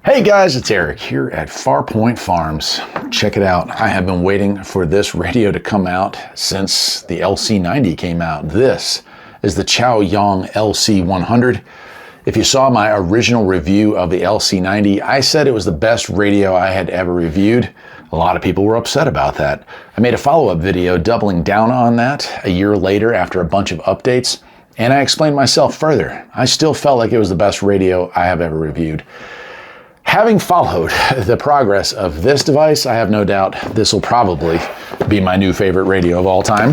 Hey guys, it's Eric here at Farpoint Farms. Check it out. I have been waiting for this radio to come out since the LC90 came out. This is the CHOYONG LC100. If you saw my original review of the LC90, I said it was the best radio I had ever reviewed. A lot of people were upset about that. I made a follow-up video doubling down on that a year later after a bunch of updates, and I explained myself further. I still felt like it was the best radio I have ever reviewed. Having followed the progress of this device, I have no doubt this will probably be my new favorite radio of all time.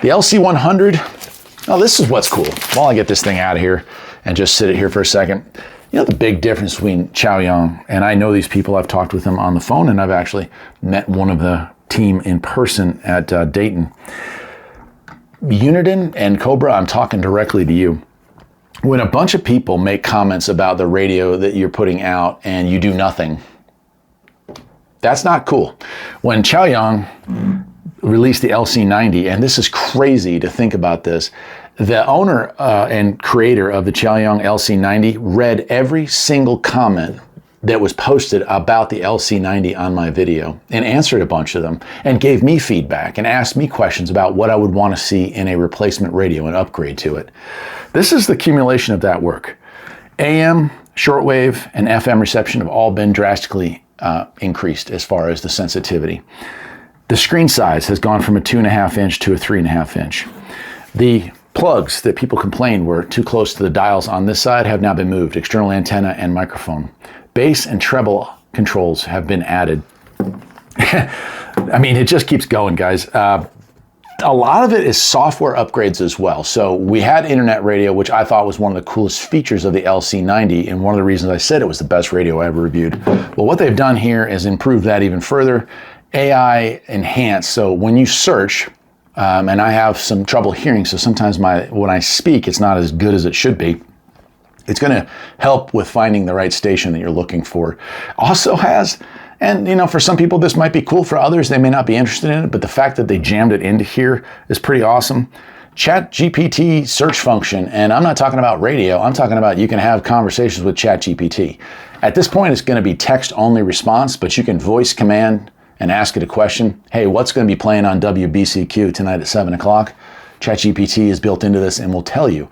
The LC100, oh, this is what's cool. While I get this thing out of here and just sit it here for a second, you know the big difference between CHOYONG, and I know these people, I've talked with them on the phone, and I've actually met one of the team in person at Dayton. Uniden and Cobra, I'm talking directly to you. When a bunch of people make comments about the radio that you're putting out and you do nothing, that's not cool. When CHOYONG released the LC90, and this is crazy to think about this, the owner and creator of the CHOYONG LC90 read every single comment that was posted about the LC90 on my video and answered a bunch of them and gave me feedback and asked me questions about what I would want to see in a replacement radio and upgrade to it. This is the accumulation of that work. AM, shortwave, and FM reception have all been drastically increased as far as the sensitivity. The screen size has gone from a 2.5 inch to a 3.5 inch. The plugs that people complained were too close to the dials on this side have now been moved, external antenna and microphone. Bass and treble controls have been added. I mean, it just keeps going, guys. A lot of it is software upgrades as well. So we had internet radio, which I thought was one of the coolest features of the LC90, and one of the reasons I said it was the best radio I ever reviewed. Well, what they've done here is improve that even further. AI enhanced, so when you search, and I have some trouble hearing, so sometimes when I speak, it's not as good as it should be. It's going to help with finding the right station that you're looking for. Also has, and you know, for some people this might be cool, for others they may not be interested in it, but the fact that they jammed it into here is pretty awesome. ChatGPT search function, and I'm not talking about radio, I'm talking about you can have conversations with ChatGPT. At this point it's going to be text-only response, but you can voice command and ask it a question. Hey, what's going to be playing on WBCQ tonight at 7 o'clock? ChatGPT is built into this and will tell you.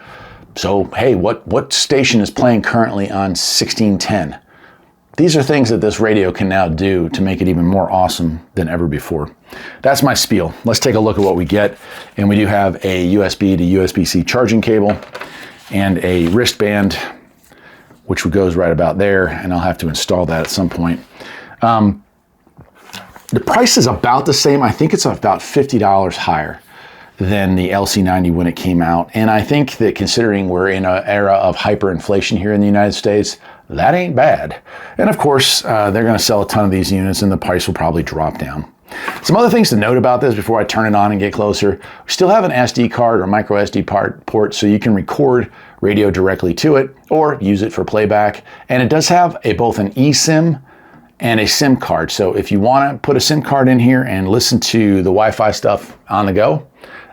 So, hey, what station is playing currently on 1610? These are things that this radio can now do to make it even more awesome than ever before. That's my spiel. Let's take a look at what we get. And we do have a USB to USB-C charging cable and a wristband, which goes right about there, and I'll have to install that at some point. The price is about the same. I think it's about $50 higher than the LC90 when it came out. And I think that considering we're in an era of hyperinflation here in the United States, that ain't bad. And of course, they're gonna sell a ton of these units and the price will probably drop down. Some other things to note about this before I turn it on and get closer. We still have an SD card or micro SD port, so you can record radio directly to it or use it for playback. And it does have both an eSIM and a SIM card. So if you wanna put a SIM card in here and listen to the Wi-Fi stuff on the go,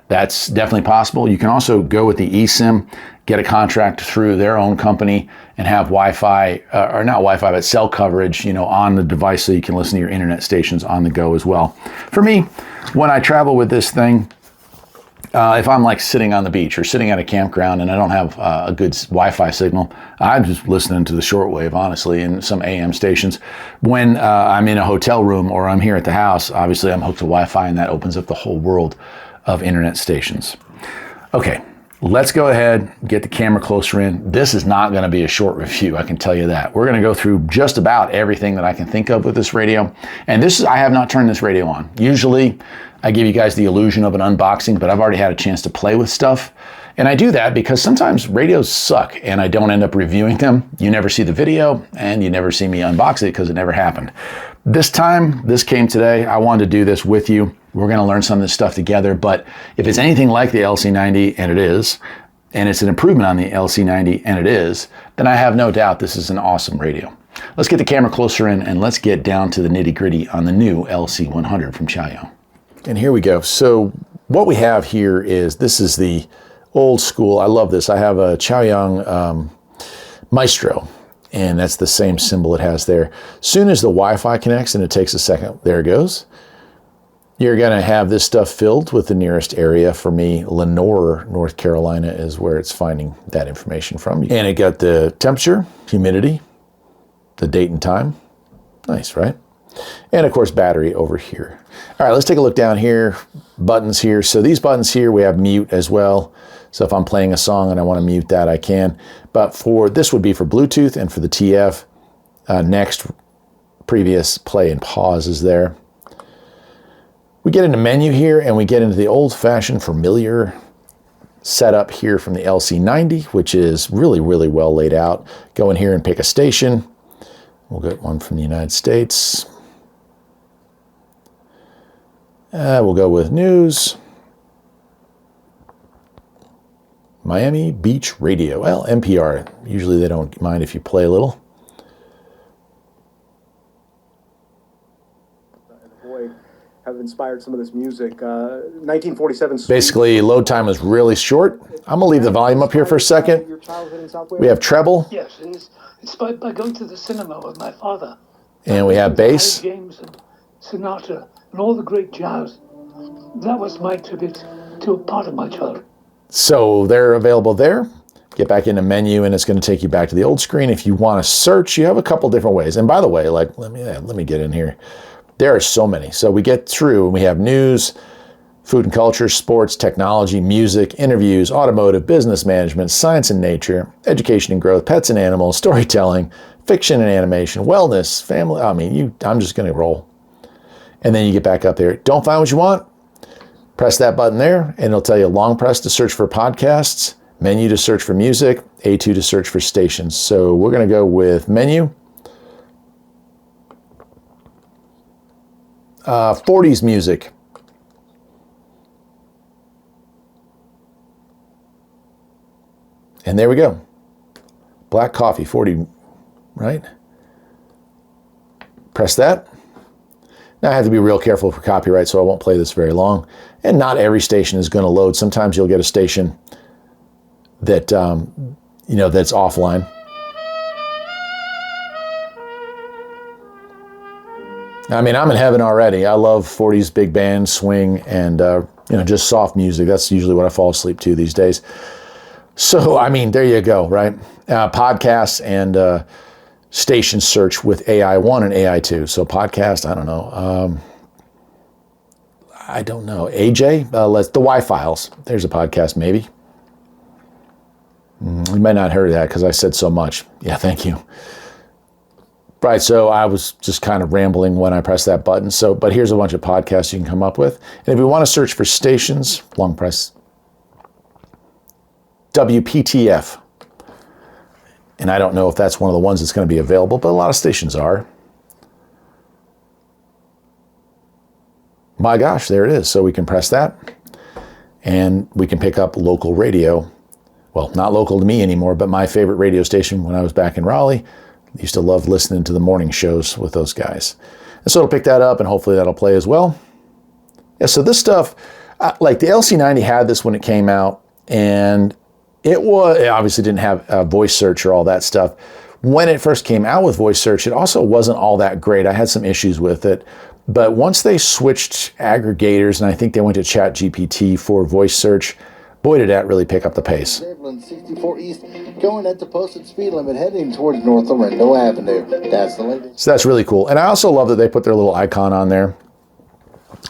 that's definitely possible. You can also go with the eSIM, get a contract through their own company, and have Wi-Fi, or not Wi-Fi, but cell coverage, you know, on the device so you can listen to your internet stations on the go as well. For me, when I travel with this thing, if I'm like sitting on the beach or sitting at a campground and I don't have a good Wi-Fi signal, I'm just listening to the shortwave, honestly, and some AM stations. When I'm in a hotel room or I'm here at the house, obviously I'm hooked to Wi-Fi, and that opens up the whole world of internet stations. Okay, let's go ahead, get the camera closer in. This is not gonna be a short review, I can tell you that. We're gonna go through just about everything that I can think of with this radio. And I have not turned this radio on. Usually, I give you guys the illusion of an unboxing, but I've already had a chance to play with stuff. And I do that because sometimes radios suck and I don't end up reviewing them. You never see the video and you never see me unbox it because it never happened. This time, this came today. I wanted to do this with you. We're gonna learn some of this stuff together, but if it's anything like the LC90, and it is, and it's an improvement on the LC90, and it is, then I have no doubt this is an awesome radio. Let's get the camera closer in and let's get down to the nitty-gritty on the new LC100 from CHOYONG. And here we go. So what we have here is, this is the old school, I love this. I have a CHOYONG Maestro, And that's the same symbol it has there. Soon as the Wi-Fi connects, and it takes a second, there it goes. You're going to have this stuff filled with the nearest area. For me, Lenore, North Carolina is where it's finding that information from. And it got the temperature, humidity, the date and time. Nice, right? And of course, battery over here. All right, let's take a look down here. Buttons here. So these buttons here, we have mute as well. So if I'm playing a song and I want to mute that, I can. But for this would be for Bluetooth, and for the TF, next, previous, play, and pause is there. We get into menu here, and we get into the old-fashioned familiar setup here from the LC90, which is really, really well laid out. Go in here and pick a station. We'll get one from the United States. We'll go with news. Miami Beach Radio. Well, NPR. Usually they don't mind if you play a little. Have inspired some of this music. 1947. Basically, load time is really short. I'm gonna leave the volume up here for a second. We have treble. Yes, and it's inspired by going to the cinema with my father. And we have bass. James and Sinatra and all the great jazz. That was my tribute to a part of my childhood. So they're available there. Get back into menu, and it's going to take you back to the old screen. If you want to search, you have a couple different ways. And by the way, like let me get in here. There are so many. So we get through, and we have news, food and culture, sports, technology, music, interviews, automotive, business management, science and nature, education and growth, pets and animals, storytelling, fiction and animation, wellness, family. I mean, I'm just going to roll. And then you get back up there. Don't find what you want? Press that button there, and it'll tell you long press to search for podcasts, menu to search for music, A2 to search for stations. So we're going to go with menu. 40s music. And there we go. Black coffee, 40, right? Press that. Now I have to be real careful for copyright, so I won't play this very long. And not every station is going to load. Sometimes you'll get a station that, that's offline. I mean, I'm in heaven already. I love 40s big band, swing, and just soft music. That's usually what I fall asleep to these days. So, I mean, there you go, right? Podcasts and station search with AI1 and AI2. So podcast, I don't know. AJ, the Y-Files. There's a podcast, maybe. You might not have heard of that because I said so much. Yeah, thank you. Right, so I was just kind of rambling when I pressed that button. But here's a bunch of podcasts you can come up with. And if you want to search for stations, long press WPTF. And I don't know if that's one of the ones that's going to be available, but a lot of stations are. My gosh, there it is. So we can press that, and we can pick up local radio. Well, not local to me anymore, but my favorite radio station when I was back in Raleigh. I used to love listening to the morning shows with those guys. And so it'll pick that up, and hopefully that'll play as well. Yeah, so this stuff, like the LC90 had this when it came out, and it obviously didn't have voice search or all that stuff. When it first came out with voice search, it also wasn't all that great. I had some issues with it. But once they switched aggregators, and I think they went to ChatGPT for voice search, boy, did that really pick up the pace. 64 East, going at the posted speed limit, heading towards North Laredo Avenue. That's the latest. So that's really cool. And I also love that they put their little icon on there.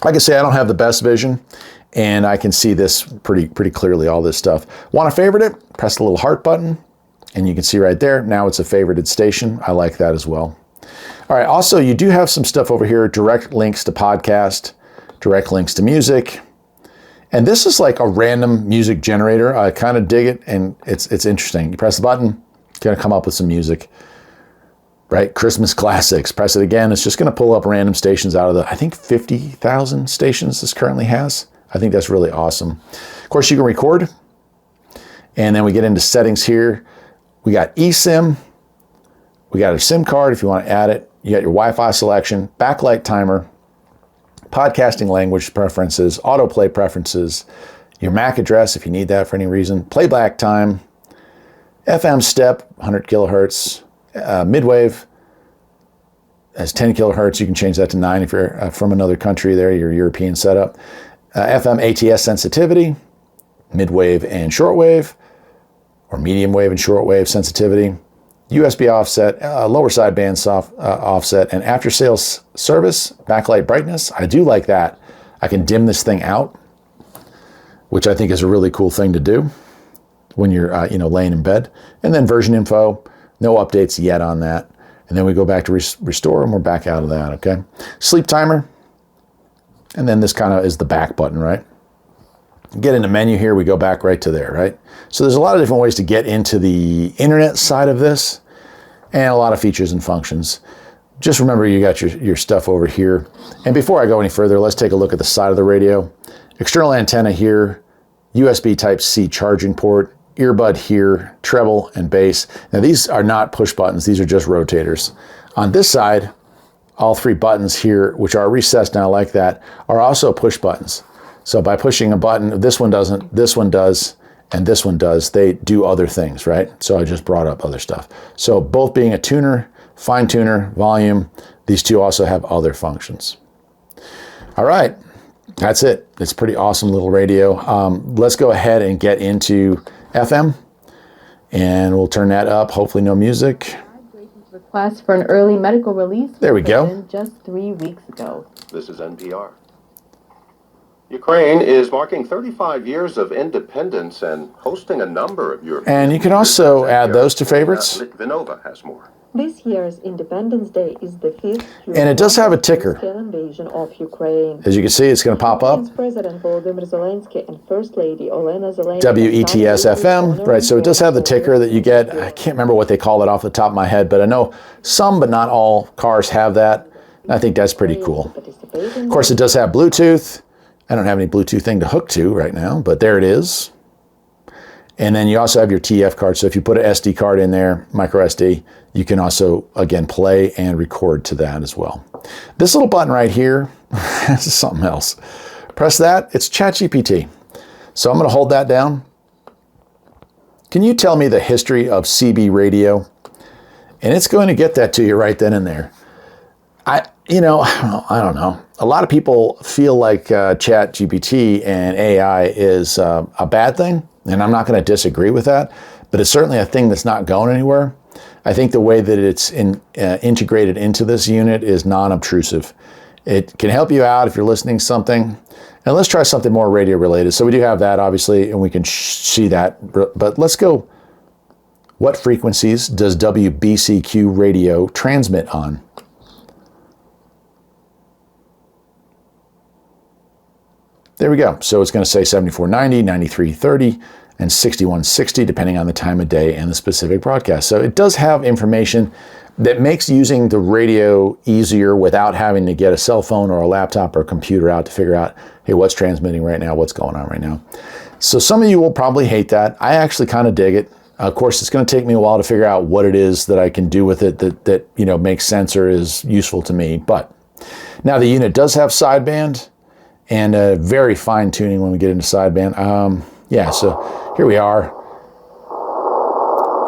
Like I say, I don't have the best vision, and I can see this pretty clearly, all this stuff. Want to favorite it? Press the little heart button, and you can see right there, now it's a favorited station. I like that as well. All right, also, you do have some stuff over here, direct links to podcast, direct links to music. And this is like a random music generator. I kind of dig it, and it's interesting. You press the button, it's going to come up with some music, right? Christmas classics. Press it again. It's just going to pull up random stations out of the, I think, 50,000 stations this currently has. I think that's really awesome. Of course, you can record. And then we get into settings here. We got eSIM. We got a SIM card if you want to add it. You got your Wi-Fi selection, backlight timer, podcasting language preferences, autoplay preferences, your MAC address if you need that for any reason, playback time, FM step, 100 kilohertz, Midwave has 10 kilohertz. You can change that to 9 if you're from another country there, your European setup. FM ATS sensitivity, midwave and shortwave, or medium wave and shortwave sensitivity. USB offset, lower sideband offset, and after sales service, backlight brightness. I do like that. I can dim this thing out, which I think is a really cool thing to do when you're laying in bed. And then version info, no updates yet on that. And then we go back to restore and we're back out of that, okay? Sleep timer. And then this kind of is the back button, right? Get in the menu here, we go back right to there, right? So there's a lot of different ways to get into the internet side of this and a lot of features and functions. Just remember you got your stuff over here. And before I go any further, let's take a look at the side of the radio. External antenna here, USB Type-C charging port, earbud here, treble and bass. Now these are not push buttons, these are just rotators. On this side, all 3 buttons here, which are recessed now like that, are also push buttons. So by pushing a button, this one doesn't, this one does, and this one does, they do other things, right? So I just brought up other stuff. So both being a tuner, fine tuner, volume, these two also have other functions. All right, that's it. It's a pretty awesome little radio. Let's go ahead and get into FM, and we'll turn that up. Hopefully no music. Request for an early medical release. There we go. Just 3 weeks ago. This is NPR. Ukraine is marking 35 years of independence and hosting a number of European. And you can also add those to favorites. Litvinova has more. This year's Independence Day is the 5th and it does have a ticker. Invasion of Ukraine. As you can see, it's going to pop up. President Volodymyr Zelensky and First Lady Olena Zelenska. WETS FM, right? So it does have the ticker that you get. I can't remember what they call it off the top of my head, but I know some, but not all cars have that. I think that's pretty cool. Of course, it does have Bluetooth. I don't have any Bluetooth thing to hook to right now, but there it is. And then you also have your TF card. So if you put an SD card in there, micro SD, you can also, again, play and record to that as well. This little button right here, this is something else. Press that, it's ChatGPT. So I'm going to hold that down. Can you tell me the history of CB radio? And it's going to get that to you right then and there. I don't know. A lot of people feel like ChatGPT and AI is a bad thing, and I'm not going to disagree with that, but it's certainly a thing that's not going anywhere. I think the way that it's integrated into this unit is non-obtrusive. It can help you out if you're listening to something. And let's try something more radio related. So we do have that, obviously, and we can see that. But let's go. What frequencies does WBCQ radio transmit on? There we go. So it's going to say 7490, 9330, and 6160, depending on the time of day and the specific broadcast. So it does have information that makes using the radio easier without having to get a cell phone or a laptop or a computer out to figure out, hey, what's transmitting right now? What's going on right now? So some of you will probably hate that. I actually kind of dig it. Of course, it's going to take me a while to figure out what it is that I can do with it that makes sense or is useful to me. But now the unit does have sideband and very fine tuning when we get into sideband. Yeah, so here we are.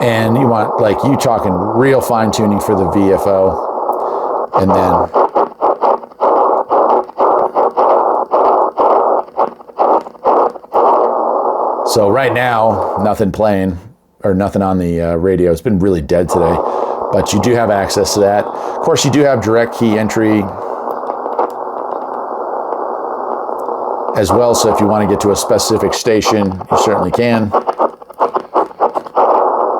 And you want, like, you talking real fine tuning for the VFO. And then so right now, nothing playing or nothing on the radio. It's been really dead today, but you do have access to that. Of course, you do have direct key entry as well. So if you want to get to a specific station, you certainly can.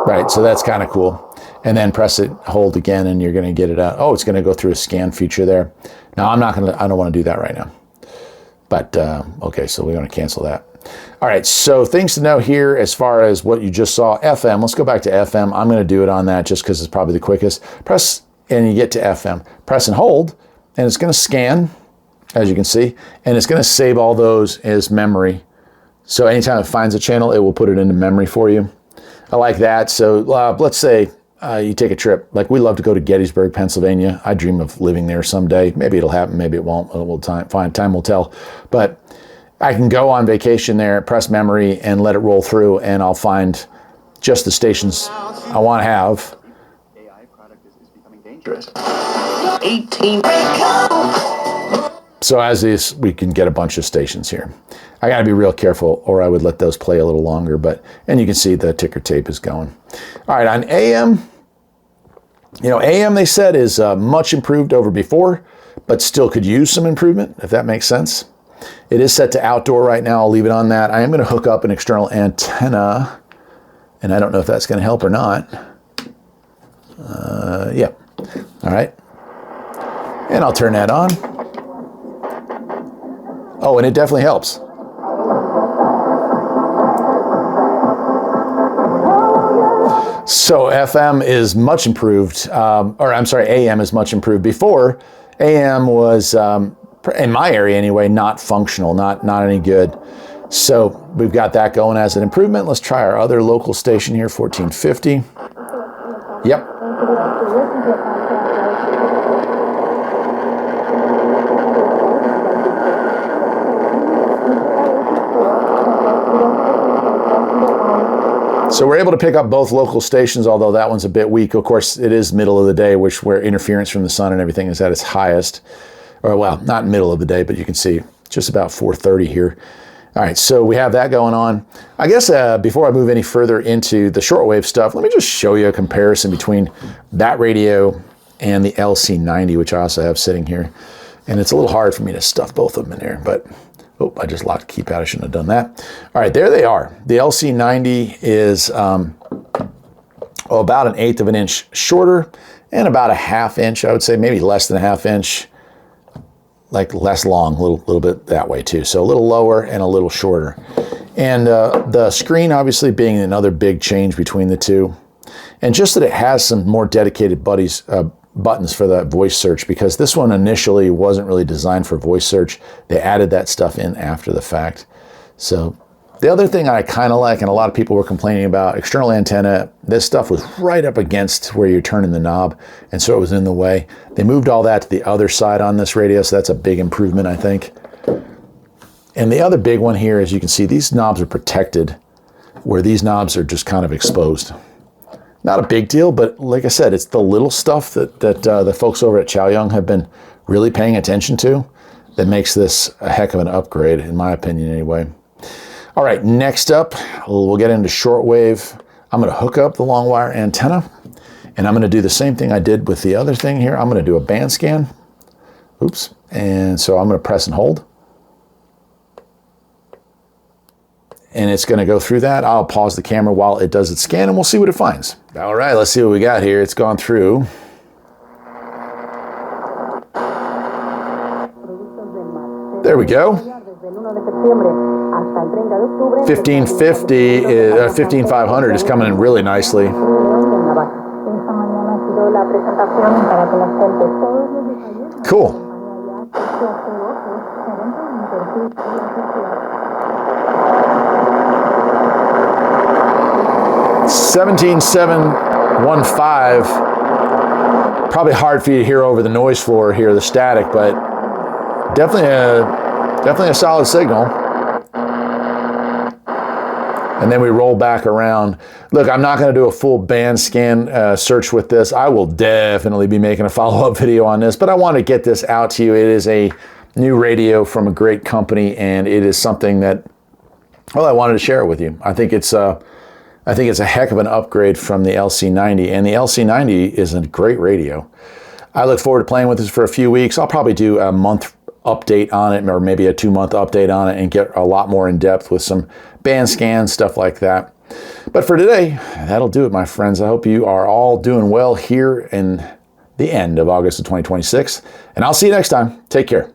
Right, so that's kind of cool. And then press it, hold again, and you're going to get it out. Oh, it's going to go through a scan feature there. Now, I don't want to do that right now. But, okay, so we're going to cancel that. All right, so things to know here as far as what you just saw. FM, let's go back to FM. I'm going to do it on that just because it's probably the quickest. Press, and you get to FM. Press and hold, and it's going to scan, as you can see, and it's going to save all those as memory. So anytime it finds a channel, it will put it into memory for you. I like that. So let's say you take a trip. Like, we love to go to Gettysburg, Pennsylvania. I dream of living there someday. Maybe it'll happen, maybe it won't. Time will tell. But I can go on vacation there, press memory, and let it roll through, and I'll find just the stations I want to have. 18. So as is, we can get a bunch of stations here. I got to be real careful, or I would let those play a little longer. And you can see the ticker tape is going. All right, on AM, AM they said is much improved over before, but still could use some improvement, if that makes sense. It is set to outdoor right now. I'll leave it on that. I am going to hook up an external antenna, and I don't know if that's going to help or not. Yeah. All right. And I'll turn that on. Oh, and it definitely helps. So FM is much improved, AM is much improved. Before, AM was, in my area anyway, not functional, not any good. So we've got that going as an improvement. Let's try our other local station here, 1450. Yep. So we're able to pick up both local stations, although that one's a bit weak. Of course, it is middle of the day, where interference from the sun and everything is at its highest. Or, well, not middle of the day, but you can see just about 4:30 here. All right, so we have that going on. I guess before I move any further into the shortwave stuff, let me just show you a comparison between that radio and the LC90, which I also have sitting here. And it's a little hard for me to stuff both of them in there, but oh, I just locked the keypad. I shouldn't have done that. All right, there they are. The LC90 is about 1/8 of an inch shorter and about a 1/2 inch, I would say, maybe less than a 1/2 inch, like less long, a little bit that way too. So a little lower and a little shorter. And the screen obviously being another big change between the two. And just that it has some more dedicated buttons for that voice search, because this one initially wasn't really designed for voice search. They added that stuff in after the fact. So the other thing I kind of like, and a lot of people were complaining about, external antenna, this stuff was right up against where you're turning the knob, and so it was in the way. They moved all that to the other side on this radio, so that's a big improvement, I think. And the other big one here is you can see these knobs are protected, where these knobs are just kind of exposed. Not a big deal, but like I said, it's the little stuff that the folks over at CHOYONG have been really paying attention to that makes this a heck of an upgrade, in my opinion anyway. All right, next up, we'll get into shortwave. I'm going to hook up the long wire antenna, and I'm going to do the same thing I did with the other thing here. I'm going to do a band scan. Oops. And so I'm going to press and hold. And it's going to go through that. I'll pause the camera while it does its scan, and we'll see what it finds. All right, let's see what we got here. It's gone through. There we go. 1500 is coming in really nicely. Cool. $17,715. Probably hard for you to hear over the noise floor here, the static, but definitely a solid signal. And then we roll back around. Look, I'm not going to do a full band scan search with this. I will definitely be making a follow-up video on this, but I want to get this out to you. It is a new radio from a great company, and it is something that, well, I wanted to share it with you. I think it's a heck of an upgrade from the LC90, and the LC90 is a great radio. I look forward to playing with this for a few weeks. I'll probably do a month update on it, or maybe a 2-month update on it, and get a lot more in depth with some band scans, stuff like that. But for today, that'll do it, my friends. I hope you are all doing well here in the end of August of 2026, and I'll see you next time. Take care.